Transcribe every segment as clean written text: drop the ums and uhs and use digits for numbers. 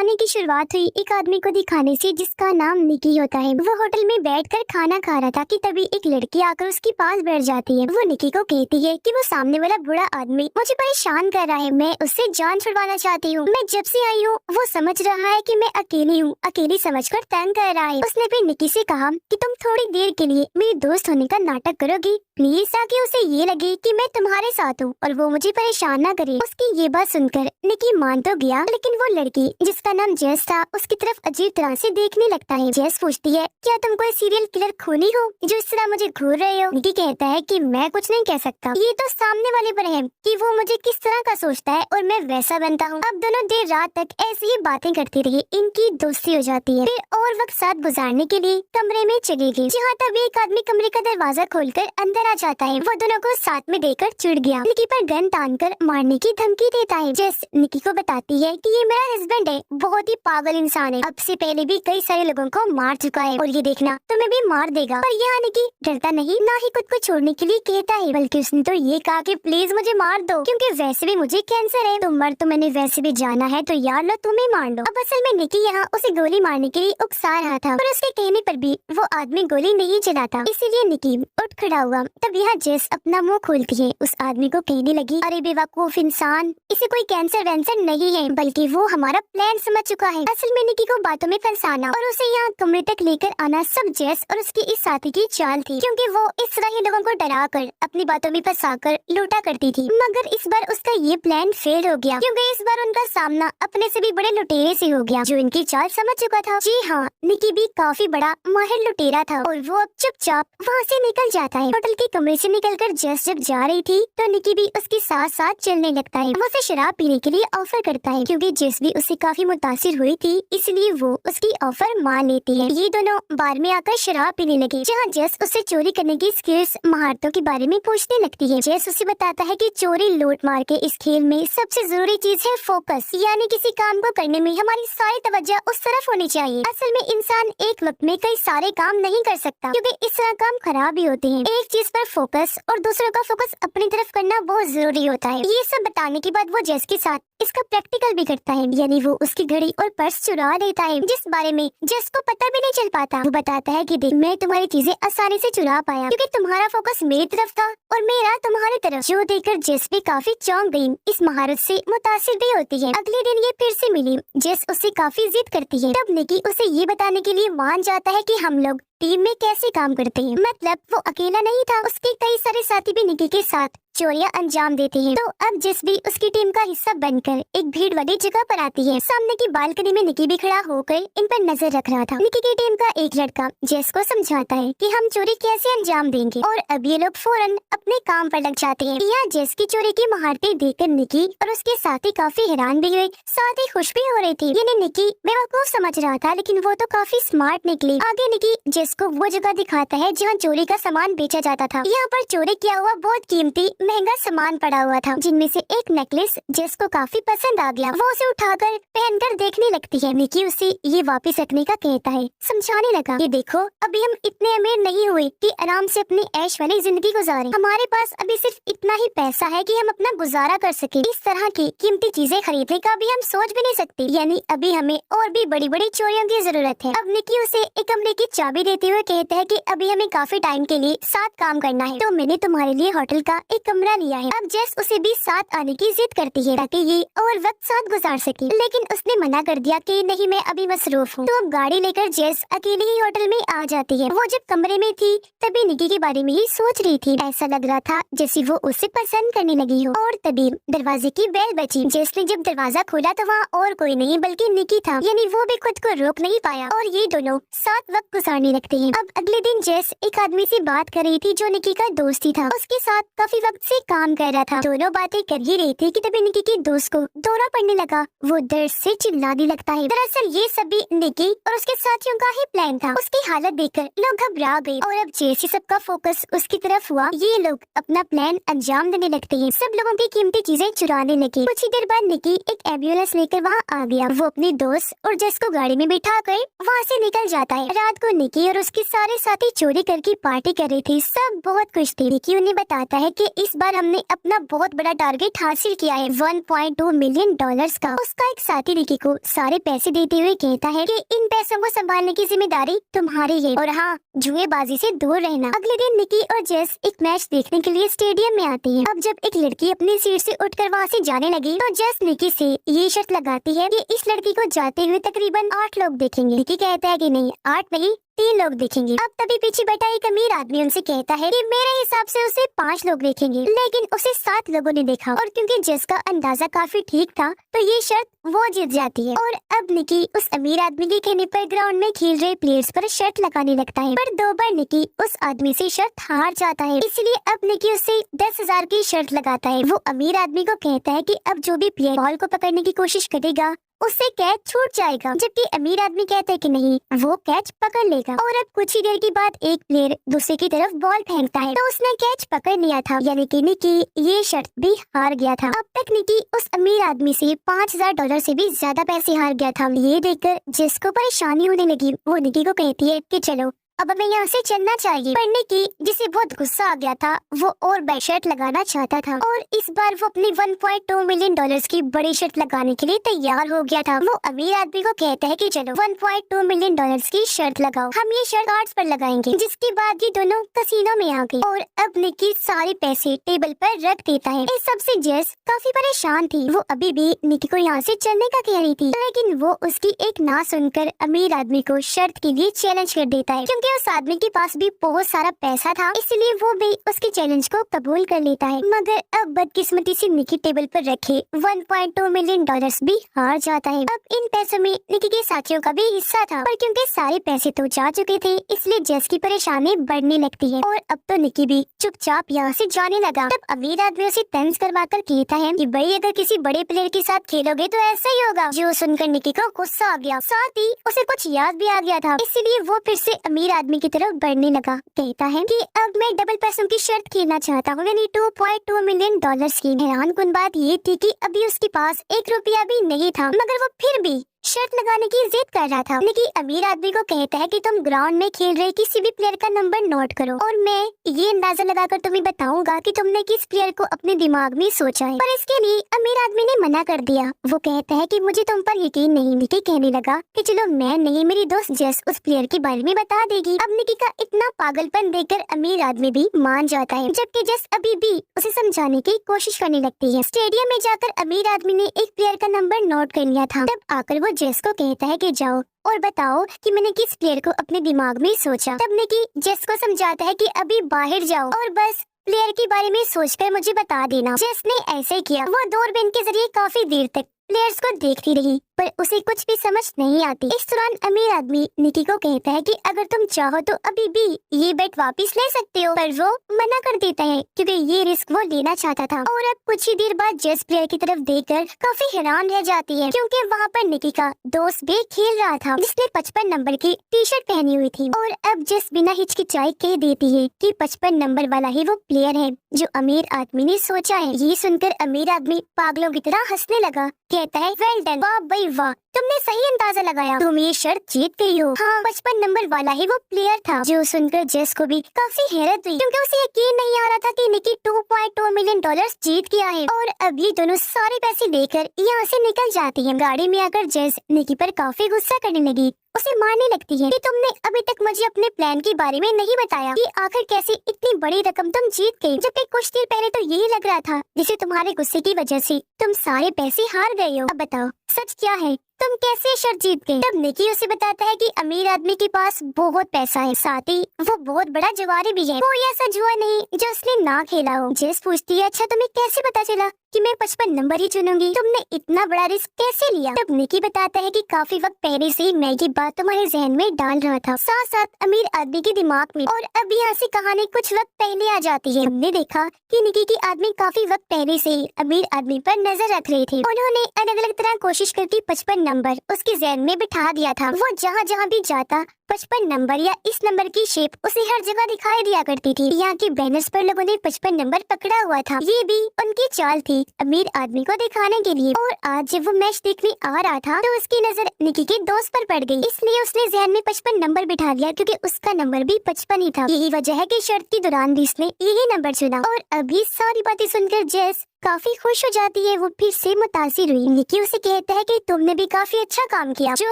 कहानी की शुरुआत हुई एक आदमी को दिखाने से जिसका नाम निकी होता है। वो होटल में बैठकर खाना खा रहा था कि तभी एक लड़की आकर उसके पास बैठ जाती है। वो निकी को कहती है कि वो सामने वाला बुरा आदमी मुझे परेशान कर रहा है, मैं उससे जान छुड़वाना चाहती हूँ। मैं जब से आई हूँ वो समझ रहा है कि मैं अकेली हूँ, अकेली समझकर तंग कर रहा है। उसने फिर निकी से कहा कि तुम थोड़ी देर के लिए मेरी दोस्त होने का नाटक करोगी प्लीज, ताकि उसे ये लगे कि मैं तुम्हारे साथ हूँ और वो मुझे परेशान ना करे। उसकी ये बात सुनकर निकी मान तो गया, लेकिन वो लड़की जिसका नाम जेस था उसकी तरफ अजीब तरह से देखने लगता है। जेस पूछती है क्या तुम कोई सीरियल किलर खूनी हो जो इस तरह मुझे घूर रहे हो? निकी कहता है कि मैं कुछ नहीं कह सकता, ये तो सामने वाले पर है कि वो मुझे किस तरह का सोचता है और मैं वैसा बनता हूँ। अब दोनों देर रात तक ऐसी ही बातें करती रही, इनकी दोस्ती हो जाती है। फिर और वक्त साथ गुजारने के लिए कमरे में चली गई, जहाँ तभी एक आदमी कमरे का दरवाजा खोलकर अंदर आ जाता है। वो दोनों को साथ में देखकर चिढ़ गया, निकी पर गन तानकर मारने की धमकी देता है। जेस निकी को बताती है कि ये मेरा हस्बैंड है, बहुत ही पागल इंसान है, अब से पहले भी कई सारे लोगों को मार चुका है और ये देखना तुम्हें भी मार देगा। पर यहाँ निकी डरता नहीं, ना ही खुद को छोड़ने के लिए कहता है, बल्कि उसने तो ये कहा कि प्लीज मुझे मार दो, क्योंकि वैसे भी मुझे कैंसर है, तुम मर तो मैंने वैसे भी जाना है, तो यार लो तुम ही मार दो। अब असल में निकी यहाँ उसे गोली मारने के लिए उकसा रहा था, पर उसके कहने पर भी वो आदमी गोली नहीं चलाता, इसीलिए निकी उठ खड़ा हुआ। तब यहाँ जेस अपना मुंह खोलती है, उस आदमी को कहने लगी, अरे बेवकूफ इंसान, इसे कोई कैंसर वैंसर नहीं है, बल्कि वो हमारा प्लान समझ चुका है। असल में निकी को बातों में फंसाना और उसे यहाँ कमरे तक लेकर आना सब जेस और उसके इस साथी की चाल थी, क्योंकि वो इस तरह ही लोगों को डरा कर अपनी बातों में फंसाकर लूटा करती थी। मगर इस बार उसका ये प्लान फेल हो गया, क्योंकि इस बार उनका सामना अपने से भी बड़े लुटेरे से हो गया, जो इनकी चाल समझ चुका था। जी हाँ, निकी भी काफी बड़ा माहिर लुटेरा था और वो अब चुपचाप वहाँ से निकल जाता है। होटल के कमरे से निकलकर जेस जब जा रही थी तो निकी भी उसके साथ साथ चलने लगता है। वो उसे शराब पीने के लिए ऑफर करता है, क्योंकि जेस भी उससे काफी मुतासिर हुई थी, इसलिए वो उसकी ऑफर मान लेती है। ये दोनों बार में आकर शराब पीने लगे, जहाँ जेस उससे चोरी करने की स्किल्स महारतों के बारे में पूछने लगती है। जेस उसे बताता है कि चोरी लूट मार के इस खेल में सबसे जरूरी चीज है फोकस, यानी किसी काम को करने में हमारी सारी तवज्जो उस तरफ होनी चाहिए। असल में इंसान एक वक्त में कई सारे काम नहीं कर सकता, क्योंकि इस तरह काम खराब भी होते हैं। एक चीज पर फोकस और दूसरों का फोकस अपनी तरफ करना बहुत जरूरी होता है। ये सब बताने के बाद वो जेस के साथ इसका प्रैक्टिकल भी करता है, यानी वो उसकी घड़ी और पर्स चुरा लेता है, जिस बारे में जेस को पता भी नहीं चल पाता। वो बताता है कि देख, मैं तुम्हारी चीजें आसानी से चुरा पाया, क्योंकि तुम्हारा फोकस मेरी तरफ था और मेरा तुम्हारी तरफ। जो देखकर जेस भी काफी चौंक गई, इस महारत से मुतासिर भी होती है। अगले दिन ये फिर से मिली, जेस उससे काफी जिद करती है। तब निकी उसे ये बताने के लिए मान जाता है कि हम लोग टीम में कैसे काम करते हैं, मतलब वो अकेला नहीं था, उसके कई सारे साथी भी निकी के साथ चोरियां अंजाम देते हैं। तो अब जिस भी उसकी टीम का हिस्सा बनकर एक भीड़ वाली जगह पर आती है। सामने की बालकनी में निकी भी खड़ा होकर इन पर नजर रख रहा था। निकी की टीम का एक लड़का जेस को समझाता है कि हम चोरी कैसे अंजाम देंगे, और अब ये लोग फौरन अपने काम पर लग जाते हैं। यहाँ जेस की चोरी की महारतें देखकर निकी और उसके साथी काफी हैरान भी हुए, साथ ही खुश भी हो रही थी। यानी निकी बेवकूफ समझ रहा था, लेकिन वो तो काफी स्मार्ट निकली। आगे निकी जेस को वो जगह दिखाता है जहाँ चोरी का सामान बेचा जाता था। यहाँ पर चोरी किया हुआ बहुत कीमती महंगा सामान पड़ा हुआ था, जिनमें से एक नेकलेस जेस को काफी पसंद आ गया। वो उसे उठाकर पहनकर देखने लगती है। निकी उसे ये वापस रखने का कहता है, समझाने लगा कि देखो, अभी हम इतने अमीर नहीं हुए कि आराम से अपनी ऐश वाली जिंदगी गुजारें। हमारे पास अभी सिर्फ इतना ही पैसा है कि हम अपना गुजारा कर सके। इस तरह की कीमती चीजें खरीदने का भी हम सोच भी नहीं सकते, यानी अभी हमें और भी बड़ी बड़ी चोरियों की जरूरत है। अब निकी उसे एक कमरे की चाबी देते हुए कहता है कि अभी हमें काफी टाइम के लिए साथ काम करना है, तो मैंने तुम्हारे लिए होटल का एक कमरा लिया है। अब जेस उसे भी साथ आने की जिद करती है ताकि ये और वक्त साथ गुजार सके, लेकिन उसने मना कर दिया कि नहीं, मैं अभी मसरूफ हूँ। तो अब गाड़ी लेकर जेस अकेली ही होटल में आ जाती है। वो जब कमरे में थी तभी निकी के बारे में ही सोच रही थी। ऐसा लग रहा था जैसे वो उसे पसंद करने लगी हो। और तभी दरवाजे की बेल बजी। जेस ने जब दरवाजा खोला तो वहाँ और कोई नहीं बल्कि निकी था, यानी वो भी खुद को रोक नहीं पाया और ये दोनों साथ वक्त गुजारने लगते हैं। अब अगले दिन जेस एक आदमी से बात कर रही थी जो निकी का दोस्त ही था, उसके साथ काफी वक्त से काम कर रहा था। दोनों बातें कर ही रहे थे कि तभी निकी के दोस्त को दौरा पड़ने लगा। वो दर्द से चिल्लाने लगता है। दरअसल ये सभी निकी और उसके साथियों का ही प्लान था। उसकी हालत देखकर लोग घबरा गए और अब जैसे सबका फोकस उसकी तरफ हुआ, ये लोग अपना प्लान अंजाम देने लगते हैं। सब लोगों की कीमती चीजें चुराने लगे। कुछ ही देर बाद निकी एक एम्बुलेंस लेकर वहाँ आ गया। वो अपने दोस्त और जेस को गाड़ी में बिठा कर वहाँ से निकल जाता है। रात को निकी और और उसके सारे साथी चोरी करके पार्टी कर रहे थे। सब बहुत खुश थे। निकी उन्हें बताता है कि इस बार हमने अपना बहुत बड़ा टारगेट हासिल किया है, $1.2 मिलियन का। उसका एक साथी निकी को सारे पैसे देते हुए कहता है कि इन पैसों को संभालने की जिम्मेदारी तुम्हारी है और हाँ, जुएबाजी से दूर रहना। अगले दिन निकी और जेस एक मैच देखने के लिए स्टेडियम में आते हैं। अब जब एक लड़की अपनी सीट से उठकर वहाँ से जाने लगी तो जेस निकी से ये शर्त लगाती है कि इस लड़की को जाते हुए तकरीबन 8 लोग देखेंगे। निकी कहता है कि नहीं, 8 नहीं, 3 लोग देखेंगे। अब तभी पीछे बैठा एक अमीर आदमी उनसे कहता है कि मेरे हिसाब से उसे 5 लोग देखेंगे, लेकिन उसे 7 लोगों ने देखा। और क्योंकि जेस का अंदाजा काफी ठीक था तो ये शर्त वो जीत जाती है। और अब निकी उस अमीर आदमी के कहने पर ग्राउंड में खेल रहे प्लेयर्स पर शर्त लगाने लगता है, पर 2 बार निकी उस आदमी से शर्त हार जाता है। इसलिए अब निकी उससे 10,000 की शर्त लगाता है। वो अमीर आदमी को कहता है कि अब जो भी प्लेयर बॉल को पकड़ने की कोशिश करेगा उससे कैच छूट जाएगा, जबकि अमीर आदमी कहता है कि नहीं, वो कैच पकड़ लेगा। और अब कुछ ही देर के बाद एक प्लेयर दूसरे की तरफ बॉल फेंकता है तो उसने कैच पकड़ लिया था, यानी कि निकी ये शर्त भी हार गया था। अब तक निकी उस अमीर आदमी से $5,000 से भी ज्यादा पैसे हार गया था। ये देखकर जिसको परेशानी होने लगी वो निकी को कहती है कि चलो अब हमें यहाँ से चलना चाहिए। पर निकी, जिसे बहुत गुस्सा आ गया था, वो और बड़ी शर्त लगाना चाहता था और इस बार वो अपनी $1.2 मिलियन की बड़ी शर्त लगाने के लिए तैयार हो गया था। वो अमीर आदमी को कहता है कि चलो $1.2 मिलियन की शर्त लगाओ, हम ये शर्त कार्ड्स पर लगाएंगे। जिसके बाद ये दोनों कसीनो में आ गए और अब निकी सारे पैसे टेबल पर रख देता है। इस सबसे जेस काफी परेशान थी। वो अभी भी निकी को यहाँ से चलने का कह रही थी, लेकिन वो उसकी एक ना सुनकर अमीर आदमी को शर्त के लिए चैलेंज कर देता है। क्योंकि उस आदमी के पास भी बहुत सारा पैसा था, इसलिए वो भी उसके चैलेंज को कबूल कर लेता है। मगर अब बदकिस्मती से निकी टेबल पर रखे $1.2 मिलियन भी हार जाता है। अब इन पैसों में निकी के साथियों का भी हिस्सा था, पर क्योंकि सारे पैसे तो जा चुके थे इसलिए जेस की परेशानी बढ़ने लगती है और अब तो निकी भी चुपचाप यहाँ से जाने लगा। तब अमीर आदमी उसे तंज करवाकर कहता है कि भाई, अगर किसी बड़े प्लेयर के साथ खेलोगे तो ऐसा ही होगा। जो सुनकर निकी को गुस्सा आ गया, साथ ही उसे कुछ याद भी आ गया था, इसलिए वो फिर से अमीर आदमी की तरफ बढ़ने लगा। कहता है कि अब मैं डबल पैसों की शर्त खेलना चाहता हूँ, यानी $2.2 मिलियन की। हैरान कुन बात ये थी कि अभी उसके पास 1 रुपया भी नहीं था, मगर वो फिर भी शर्त लगाने की जिद कर रहा था। निकी अमीर आदमी को कहता है कि तुम ग्राउंड में खेल रहे किसी भी प्लेयर का नंबर नोट करो और मैं ये अंदाजा लगाकर तुम्हें बताऊंगा कि तुमने किस प्लेयर को अपने दिमाग में सोचा है। पर इसके लिए अमीर आदमी ने मना कर दिया। वो कहता है कि मुझे तुम पर यकीन नहीं। निकी कहने लगा कि चलो मैं नहीं, मेरी दोस्त जेस उस प्लेयर के बारे में बता देगी। अब निकी का इतना पागलपन देखकर अमीर आदमी भी मान जाता है, जबकि जेस अभी भी उसे समझाने की कोशिश करने लगती है। स्टेडियम में जाकर अमीर आदमी ने एक प्लेयर का नंबर नोट कर लिया था। तब आकर वो जेस को कहता है कि जाओ और बताओ कि मैंने किस प्लेयर को अपने दिमाग में सोचा। तब निकी जेस को समझाता है कि अभी बाहर जाओ और बस प्लेयर के बारे में सोचकर मुझे बता देना। जेस ने ऐसे किया। वो दूरबीन के जरिए काफी देर तक प्लेयर्स को देखती रही, पर उसे कुछ भी समझ नहीं आती। इस दौरान अमीर आदमी निकी को कहता है कि अगर तुम चाहो तो अभी भी ये बेट वापस ले सकते हो, पर वो मना कर देता है क्योंकि ये रिस्क वो लेना चाहता था। और अब कुछ ही देर बाद जेस प्लेयर की तरफ देखकर काफी हैरान रह जाती है, क्योंकि वहाँ पर निकी का दोस्त भी खेल रहा था जिसने 55 नंबर की टी-शर्ट पहनी हुई थी। और अब जेस बिना हिचकिचाई कह देती है कि 55 नंबर वाला ही वो प्लेयर है जो अमीर आदमी ने सोचा है। ये सुनकर अमीर आदमी पागलों की तरह हंसने लगा। कहता है, वेल डन, वाह भाई वाह, तुमने सही अंदाजा लगाया, तुम ये शर्त जीत गई हो। हाँ, 55 नंबर वाला ही वो प्लेयर था। जो सुनकर जेस को भी काफी हैरत हुई, क्योंकि उसे यकीन नहीं आ रहा था कि निकी $2.2 मिलियन जीत गया है। और अब ये दोनों सारे पैसे लेकर यहाँ से निकल जाती है। गाड़ी में आकर जेस निकी पर काफी गुस्सा करने लगी, उसे मारने लगती है कि तुमने अभी तक मुझे अपने प्लान के बारे में नहीं बताया कि आखिर कैसे इतनी बड़ी रकम तुम जीत गई, जबकि कुछ देर पहले तो यही लग रहा था जैसे तुम्हारे गुस्से की वजह से तुम सारे पैसे हार गए हो। अब बताओ सच क्या है, तुम कैसे शर्त जीत गए? तब निकी उसे बताता है कि अमीर आदमी के पास बहुत पैसा है, साथ ही वो बहुत बड़ा जुआरी भी है, कोई ऐसा जुआ नहीं जो उसने ना खेला हो। जेस पूछती है, अच्छा तुम्हें कैसे पता चला कि मैं 55 नंबर ही चुनूंगी? तुमने इतना बड़ा रिस्क कैसे लिया? तब निकी बताता है कि काफी वक्त पहले से मैं ये बात तुम्हारे जहन में डाल रहा था, साथ साथ अमीर आदमी के दिमाग में। और अब यहाँ से कहानी कुछ वक्त पहले आ जाती है। हमने देखा कि निकी की आदमी काफी वक्त पहले से ही अमीर आदमी पर नजर रख रहे थे। उन्होंने अलग अलग तरह कोशिश करके 55 नंबर उसके जहन में बिठा दिया था। वो जहाँ जहाँ भी जाता 55 नंबर या इस नंबर की शेप उसे हर जगह दिखाई दिया करती थी। यहाँ के बैनर्स पर लोगों ने 55 नंबर पकड़ा हुआ था। ये भी उनकी चाल थी अमीर आदमी को दिखाने के लिए। और आज जब वो मैच देखने आ रहा था तो उसकी नजर निकी के दोस्त पर पड़ गई, इसलिए उसने जहन में 55 नंबर बिठा लिया क्योंकि उसका नंबर भी 55 ही था। यही वजह है कि शर्त के दौरान भी उसने यही नंबर चुना। और अभी सारी बातें सुनकर जेस काफी खुश हो जाती है। वो फिर से मुतासिर हुई। निकी उसे कहता है कि तुमने भी काफी अच्छा काम किया, जो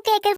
कहकर